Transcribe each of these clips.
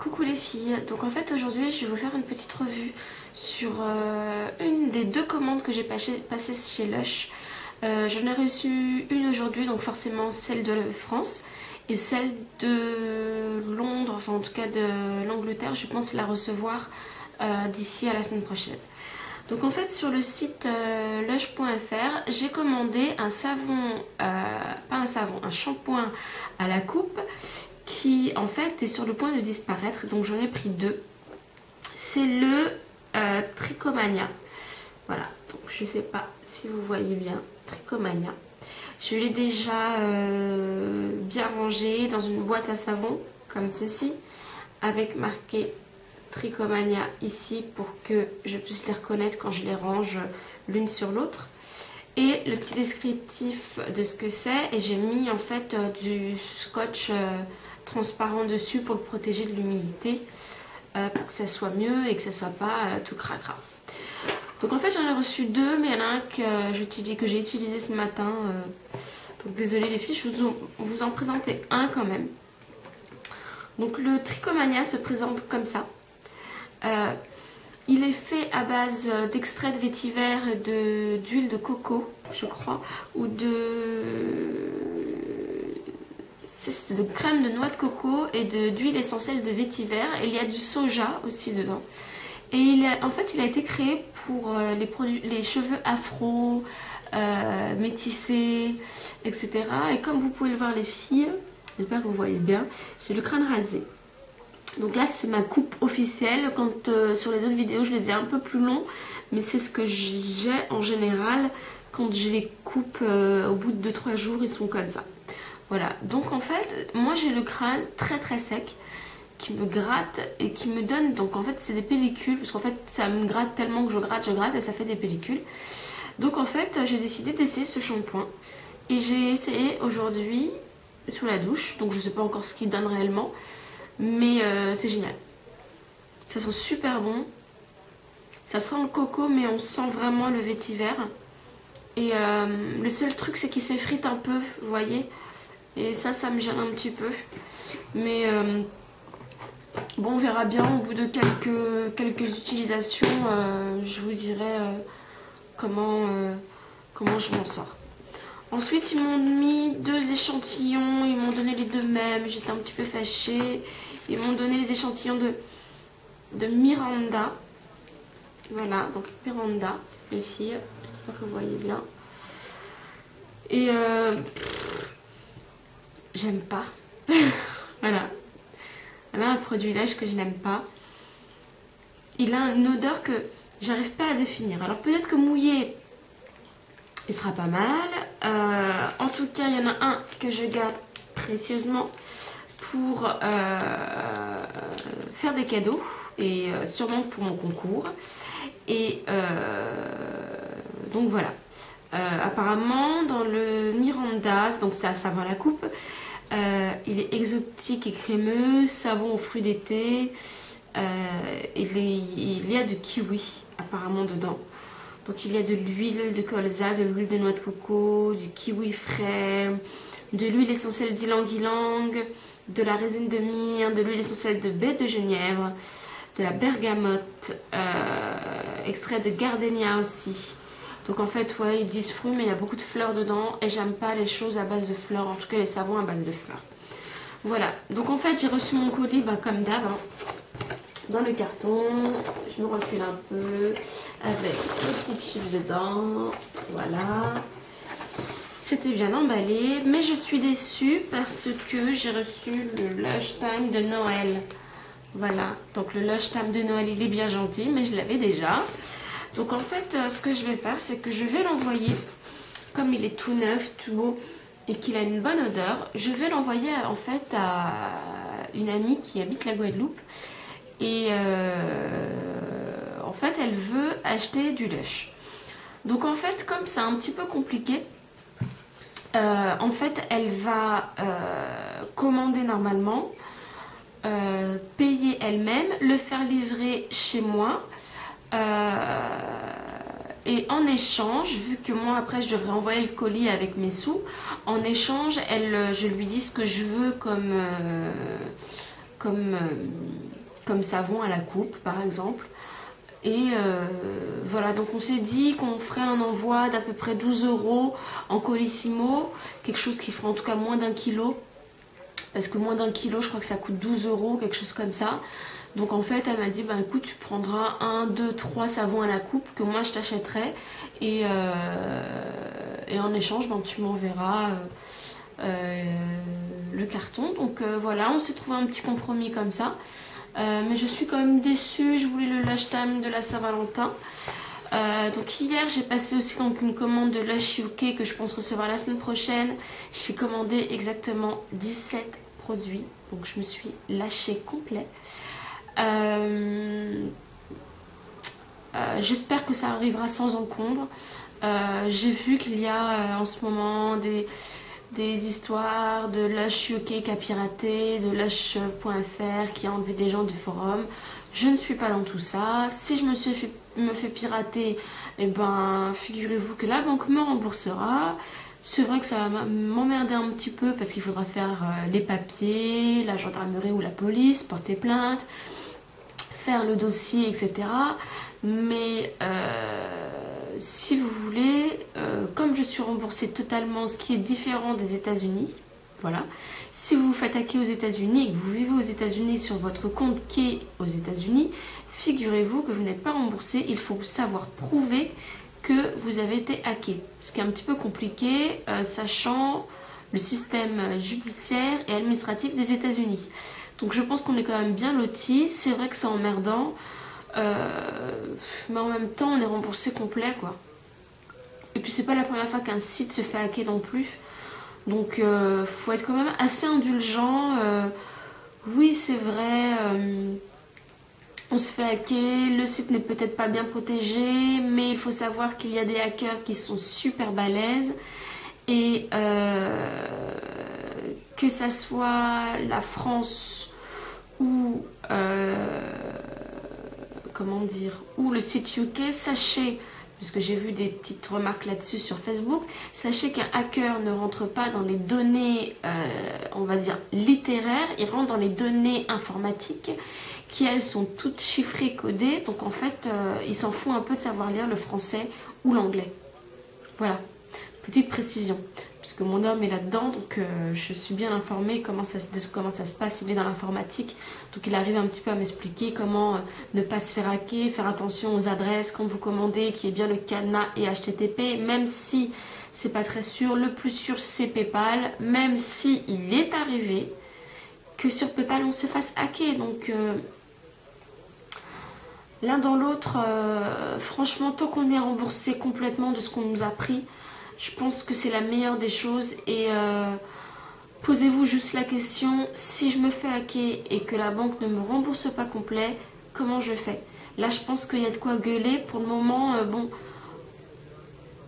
Coucou les filles, donc en fait aujourd'hui je vais vous faire une petite revue sur une des deux commandes que j'ai passées chez Lush. J'en ai reçu une aujourd'hui, donc forcément celle de France, et celle de Londres, enfin en tout cas de l'Angleterre, je pense la recevoir d'ici à la semaine prochaine. Donc en fait sur le site lush.fr j'ai commandé un savon, un shampoing à la coupe qui en fait est sur le point de disparaître, donc j'en ai pris deux. C'est le Tricomania, voilà, donc je sais pas si vous voyez bien, Tricomania. Je l'ai déjà bien rangé dans une boîte à savon comme ceci, avec marqué Tricomania ici pour que je puisse les reconnaître quand je les range l'une sur l'autre. Et le petit descriptif de ce que c'est, et j'ai mis en fait du scotch transparent dessus pour le protéger de l'humidité, pour que ça soit mieux et que ça soit pas tout cracra. Donc en fait j'en ai reçu deux, mais il y en a un que j'ai utilisé ce matin, donc désolé les filles, je vous en présenter un quand même. Donc le Tricomania se présente comme ça. Il est fait à base d'extrait de vétiver et d'huile de coco, je crois, ou de crème de noix de coco et d'huile essentielle de vétiver. Et il y a du soja aussi dedans. Et en fait, il a été créé pour les cheveux afro, métissés, etc. Et comme vous pouvez le voir les filles, j'espère que vous voyez bien, j'ai le crâne rasé. Donc là c'est ma coupe officielle, quand sur les autres vidéos je les ai un peu plus longs, mais c'est ce que j'ai en général quand je les coupe au bout de 2-3 jours, ils sont comme ça. Voilà, donc en fait moi j'ai le crâne très très sec qui me gratte et qui me donne, donc en fait c'est des pellicules, parce qu'en fait ça me gratte tellement que je gratte et ça fait des pellicules. Donc en fait j'ai décidé d'essayer ce shampoing et j'ai essayé aujourd'hui sous la douche, donc je sais pas encore ce qu'il donne réellement. Mais c'est génial, ça sent super bon, ça sent le coco mais on sent vraiment le vétiver. Et le seul truc c'est qu'il s'effrite un peu, vous voyez, et ça me gêne un petit peu. Mais bon, on verra bien au bout de quelques utilisations, je vous dirai comment je m'en sors. Ensuite, ils m'ont mis 2 échantillons, ils m'ont donné les deux mêmes, j'étais un petit peu fâchée. Ils m'ont donné les échantillons de Miranda. Voilà, donc Miranda, les filles, j'espère que vous voyez bien. Et j'aime pas. Voilà. Voilà un produit Lush que je n'aime pas. Il a une odeur que j'arrive pas à définir. Alors peut-être que mouillé, il sera pas mal. En tout cas, il y en a un que je garde précieusement pour faire des cadeaux et sûrement pour mon concours. Et donc voilà. Apparemment, dans le Miranda, donc c'est un savon à la coupe, il est exotique et crémeux, savon aux fruits d'été. Il y a du kiwi apparemment dedans. Donc il y a de l'huile de colza, de l'huile de noix de coco, du kiwi frais, de l'huile essentielle d'ylang-ylang, de la résine de myrrhe, de l'huile essentielle de baie de genièvre, de la bergamote, extrait de gardenia aussi. Donc en fait, ouais, ils disent fruits, mais il y a beaucoup de fleurs dedans et j'aime pas les choses à base de fleurs, en tout cas les savons à base de fleurs. Voilà, donc en fait j'ai reçu mon colis comme d'hab, dans le carton. Je me recule un peu avec les petites chips dedans, voilà. C'était bien emballé, mais je suis déçue parce que j'ai reçu le Lush Time de Noël. Voilà, donc le Lush Time de Noël, il est bien gentil, mais je l'avais déjà. Donc en fait, ce que je vais faire, c'est que je vais l'envoyer, comme il est tout neuf, tout beau, et qu'il a une bonne odeur, je vais l'envoyer en fait à une amie qui habite la Guadeloupe. Et en fait, elle veut acheter du Lush. Donc en fait, comme c'est un petit peu compliqué, en fait, elle va commander normalement, payer elle-même, le faire livrer chez moi. Et en échange, vu que moi après je devrais envoyer le colis avec mes sous, en échange, je lui dis ce que je veux comme comme savon à la coupe par exemple. Et voilà, donc on s'est dit qu'on ferait un envoi d'à peu près 12 € en Colissimo, quelque chose qui ferait en tout cas moins d'1 kilo, parce que moins d'1 kilo je crois que ça coûte 12 €, quelque chose comme ça. Donc en fait elle m'a dit, bah écoute, tu prendras 1, 2, 3 savons à la coupe que moi je t'achèterai, et en échange ben, tu m'enverras le carton. Donc voilà, on s'est trouvé un petit compromis comme ça. Mais je suis quand même déçue, je voulais le Lush Time de la Saint-Valentin. Donc hier j'ai passé aussi donc une commande de Lush UK que je pense recevoir la semaine prochaine. J'ai commandé exactement 17 produits, donc je me suis lâchée complet. J'espère que ça arrivera sans encombre. J'ai vu qu'il y a en ce moment des histoires de Lush UK qui a piraté, de Lush.fr qui a enlevé des gens du forum. Je ne suis pas dans tout ça. Si je me fais pirater, eh ben, figurez-vous que la banque me remboursera. C'est vrai que ça va m'emmerder un petit peu parce qu'il faudra faire les papiers, la gendarmerie ou la police, porter plainte, faire le dossier, etc. Mais si vous voulez, comme je suis remboursée totalement, ce qui est différent des États-Unis, voilà. Si vous vous faites hacker aux États-Unis et que vous vivez aux États-Unis sur votre compte qui est aux États-Unis, figurez-vous que vous n'êtes pas remboursé. Il faut savoir prouver que vous avez été hacké. Ce qui est un petit peu compliqué, sachant le système judiciaire et administratif des États-Unis. Donc je pense qu'on est quand même bien lotis. C'est vrai que c'est emmerdant. Mais en même temps on est remboursé complet quoi. Et puis c'est pas la première fois qu'un site se fait hacker non plus, donc faut être quand même assez indulgent. Oui c'est vrai, on se fait hacker, le site n'est peut-être pas bien protégé, mais il faut savoir qu'il y a des hackers qui sont super balèzes, et que ça soit la France ou comment dire, ou le site UK, sachez, puisque j'ai vu des petites remarques là-dessus sur Facebook, sachez qu'un hacker ne rentre pas dans les données, on va dire, littéraires, il rentre dans les données informatiques, qui elles sont toutes chiffrées, codées, donc en fait, il s'en fout un peu de savoir lire le français ou l'anglais. Voilà, petite précision. Puisque mon homme est là-dedans, donc je suis bien informée de comment ça se passe. Il est dans l'informatique, donc il arrive un petit peu à m'expliquer comment ne pas se faire hacker, faire attention aux adresses quand vous commandez, qui est bien le cadenas et HTTP, même si c'est pas très sûr. Le plus sûr c'est PayPal, même si il est arrivé que sur PayPal on se fasse hacker. Donc l'un dans l'autre, franchement, tant qu'on est remboursé complètement de ce qu'on nous a pris, je pense que c'est la meilleure des choses. Et posez-vous juste la question, si je me fais hacker et que la banque ne me rembourse pas complet, comment je fais? Là je pense qu'il y a de quoi gueuler. Pour le moment, bon,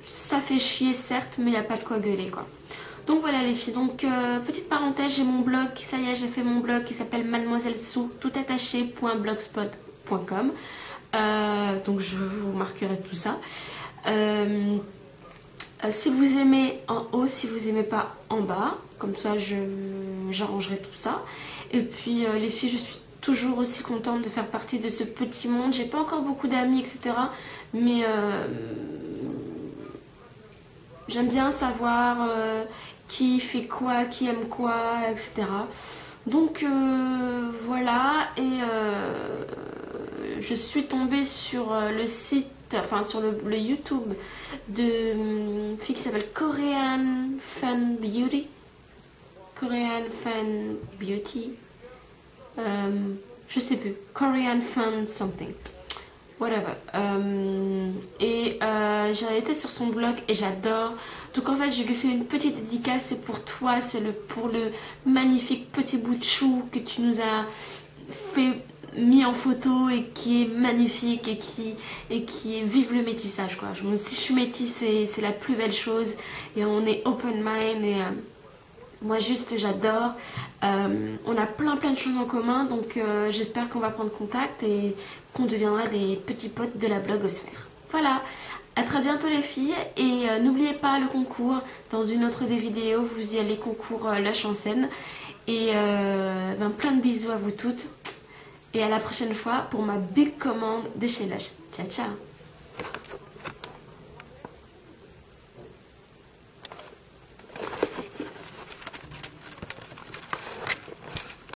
ça fait chier certes, mais il n'y a pas de quoi gueuler quoi. Donc voilà les filles, donc petite parenthèse, j'ai mon blog, ça y est, j'ai fait mon blog qui s'appelle mademoisellesou toutattaché.blogspot.com. Donc je vous marquerai tout ça. Si vous aimez en haut, si vous aimez pas en bas, comme ça j'arrangerai tout ça. Et puis les filles, je suis toujours aussi contente de faire partie de ce petit monde. J'ai pas encore beaucoup d'amis, etc. Mais j'aime bien savoir qui fait quoi, qui aime quoi, etc. Donc voilà, et je suis tombée sur le site, enfin sur le YouTube de fille qui s'appelle Korean Fun Beauty. Korean Fun Beauty. Je sais plus. Korean Fun something. Whatever. Et j'ai été sur son blog et j'adore. Donc en fait je lui fais une petite dédicace. C'est pour toi, c'est pour le magnifique petit bout de chou que tu nous as mis en photo et qui est magnifique et qui est vive le métissage quoi. Si je suis métisse, c'est la plus belle chose, et on est open mind, et moi juste j'adore. On a plein de choses en commun, donc j'espère qu'on va prendre contact et qu'on deviendra des petits potes de la blogosphère. Voilà, à très bientôt les filles, et n'oubliez pas le concours. Dans une autre des vidéos vous y allez, concours Lush en scène. Et plein de bisous à vous toutes, et à la prochaine fois pour ma big commande de chez Lush. Ciao ciao.